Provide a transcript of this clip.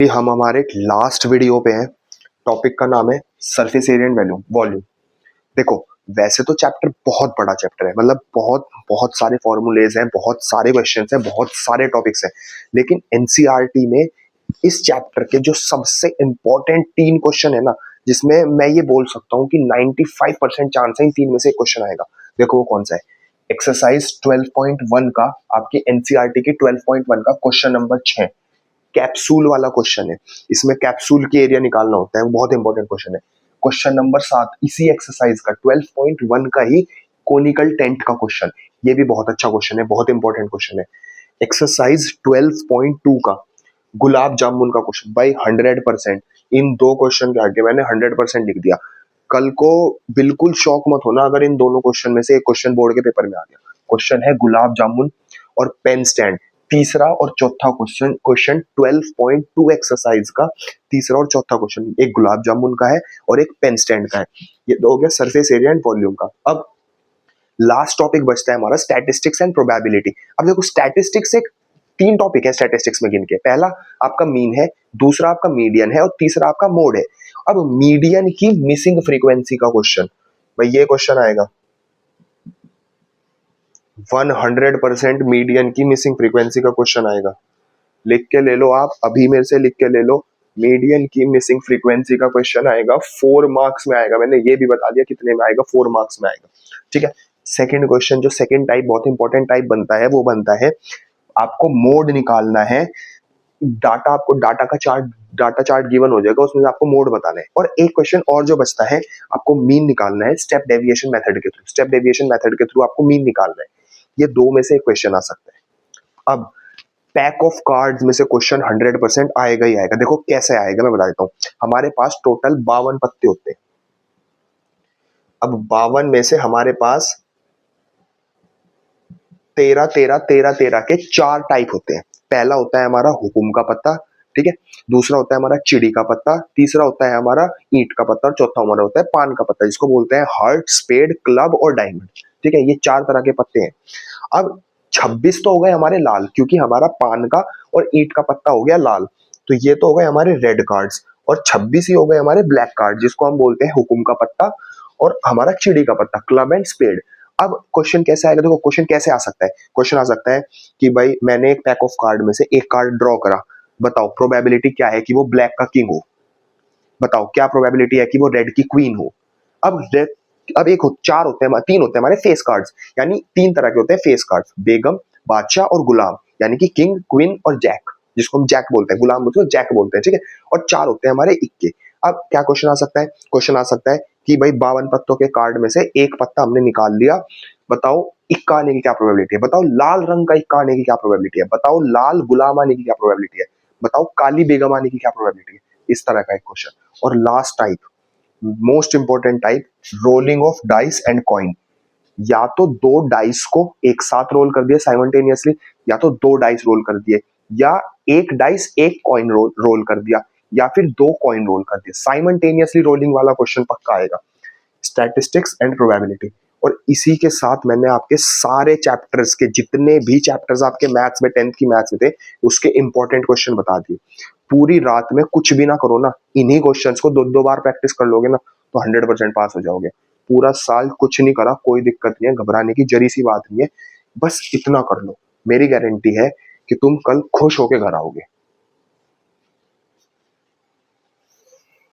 हम हमारे last video पे हैं। टॉपिक का नाम है सरफेस एरिया एंड वॉल्यूम। देखो, वैसे तो चैप्टर बहुत बड़ा चैप्टर है, मतलब बहुत बहुत सारे फॉर्मूलेज हैं, बहुत सारे क्वेश्चंस हैं, बहुत सारे टॉपिक्स हैं। लेकिन एनसीईआरटी में इस चैप्टर के जो सबसे इंपॉर्टेंट 3 क्वेश्चन है ना, जिसमें मैं ये बोल सकता हूँ कि 95% चांस है इन 3 में से एक क्वेश्चन आएगा। देखो वो कौन सा है। एक्सरसाइज 12.1 का, आपके एनसीईआरटी के 12.1 का क्वेश्चन नंबर 6 कैप्सूल वाला क्वेश्चन है। इसमें कैप्सूल की एरिया निकालना होता है, बहुत इंपॉर्टेंट क्वेश्चन है। क्वेश्चन नंबर 7 इसी एक्सरसाइज का 12.1 का ही कोनिकल टेंट का क्वेश्चन। ये भी बहुत अच्छा क्वेश्चन है, बहुत इंपॉर्टेंट क्वेश्चन है। एक्सरसाइज 12.2 का गुलाब जामुन का क्वेश्चन। भाई 100% इन 2 क्वेश्चन के आगे मैंने 100% लिख दिया। कल को बिल्कुल शौक मत होना अगर इन दोनों क्वेश्चन में से एक क्वेश्चन बोर्ड के पेपर में आ गया। क्वेश्चन है गुलाब जामुन और पेन स्टैंड। तीसरा और चौथा क्वेश्चन, क्वेश्चन 12.2 एक्सरसाइज का तीसरा और चौथा क्वेश्चन एक गुलाब जामुन का है और एक पेन स्टैंड का है। ये दो हो गया सरफेस एरिया एंड वॉल्यूम का। अब लास्ट टॉपिक बचता है हमारा स्टैटिस्टिक्स एंड प्रोबेबिलिटी। अब देखो, स्टैटिस्टिक्स एक 3 टॉपिक है स्टैटिस्टिक्स में गिन के। पहला आपका मीन है, दूसरा आपका मीडियन है और तीसरा आपका मोड है। अब मीडियन की मिसिंग फ्रीक्वेंसी का क्वेश्चन, भाई ये क्वेश्चन आएगा 100% मीडियन की मिसिंग फ्रीक्वेंसी का क्वेश्चन आएगा। लिख के ले लो, आप अभी मेरे से लिख के ले लो। मीडियन की मिसिंग फ्रीक्वेंसी का क्वेश्चन आएगा, 4 मार्क्स में आएगा। मैंने ये भी बता दिया कितने में आएगा, 4 मार्क्स में आएगा। ठीक है। सेकंड क्वेश्चन, जो सेकंड टाइप बहुत इंपॉर्टेंट टाइप बनता है, वो बनता है आपको मोड निकालना है। डाटा, आपको डाटा चार्ट गिवन हो जाएगा, उसमें से आपको मोड बताना है। और एक क्वेश्चन और जो बचता है, आपको मीन निकालना है स्टेप डेविएशन मेथड के थ्रू। स्टेप डेविएशन मेथड के थ्रू आपको मीन निकालना है। ये 2 में से एक क्वेश्चन आ सकता है। अब पैक ऑफ कार्ड्स में से क्वेश्चन 100% आएगा ही आएगा। देखो कैसे आएगा, मैं बता देता हूँ। हमारे पास टोटल 52 पत्ते होते हैं। अब 52 में से हमारे पास 13 के 4 टाइप होते हैं। पहला होता है हमारा हुकुम का पत्ता, ठीक है। दूसरा होता है हमारा चिड़ी का पत्ता, तीसरा होता है हमारा ईंट का पत्ता और चौथा हमारा होता है पान का पत्ता, जिसको बोलते हैं हार्ट, स्पेड, क्लब और डायमंड। ठीक है, ये 4 तरह के पत्ते हैं। अब 26 तो हो गए हमारे लाल, क्योंकि हमारा पान का और ईंट का पत्ता हो गया लाल, तो ये तो हो गए हमारे रेड कार्ड्स। और 26 ही हो गए हमारे ब्लैक कार्ड, जिसको हम बोलते हैं हुकुम का पत्ता और हमारा चिड़ी का पत्ता, क्लब एंड स्पेड। अब क्वेश्चन कैसे आएगा, देखो क्वेश्चन कैसे आ सकता है। क्वेश्चन आ सकता है कि भाई मैंने एक पैक ऑफ कार्ड में से एक कार्ड ड्रॉ करा, बताओ प्रोबेबिलिटी क्या है कि वो ब्लैक का किंग हो। बताओ क्या प्रोबेबिलिटी है कि वो रेड की क्वीन हो। अब अब एक 4 होते हैं, 3 होते हैं हमारे फेस कार्ड्स, यानी 3 तरह के होते हैं फेस कार्ड्स, बेगम, बादशाह और गुलाम, यानी कि किंग, क्वीन और जैक, जिसको हम जैक बोलते हैं, गुलाम बोलते हैं, जैक बोलते हैं। ठीक है। और 4 होते हैं हमारे इक्के। अब क्या क्वेश्चन आ सकता है, क्वेश्चन आ सकता है कि भाई 52 पत्तों के कार्ड में से एक पत्ता हमने निकाल लिया, बताओ इक्का आने की क्या प्रोबेबिलिटी है। बताओ लाल रंग का इक्का आने की क्या प्रोबेबिलिटी है। बताओ लाल गुलाम आने की क्या प्रोबेबिलिटी है। बताओ काली बेगम आने की क्या प्रोबेबिलिटी है। इस तरह का एक क्वेश्चन। और last type, most important type, rolling of dice and coin. या तो 2 डाइस को एक साथ रोल कर दिया साइमल्टेनियसली, या तो 2 डाइस रोल कर दिए, या एक डाइस एक कॉइन रोल कर दिया, या फिर 2 कॉइन रोल कर दिए। साइमल्टेनियसली रोलिंग वाला क्वेश्चन पक्का आएगा। Statistics and probability. और इसी के साथ मैंने आपके सारे चैप्टर्स के, जितने भी चैप्टर्स आपके मैथ्स में 10th की मैथ्स में थे, उसके इंपॉर्टेंट क्वेश्चन बता दिए। पूरी रात में कुछ भी ना करो ना, इन्हीं क्वेश्चंस को 2-2 बार प्रैक्टिस कर लोगे ना, तो 100% पास हो जाओगे। पूरा साल कुछ नहीं करा, कोई दिक्कत नहीं है, घबराने की जरी सी बात नहीं है। बस इतना कर लो, मेरी गारंटी है कि तुम कल खुश होके घर आओगे।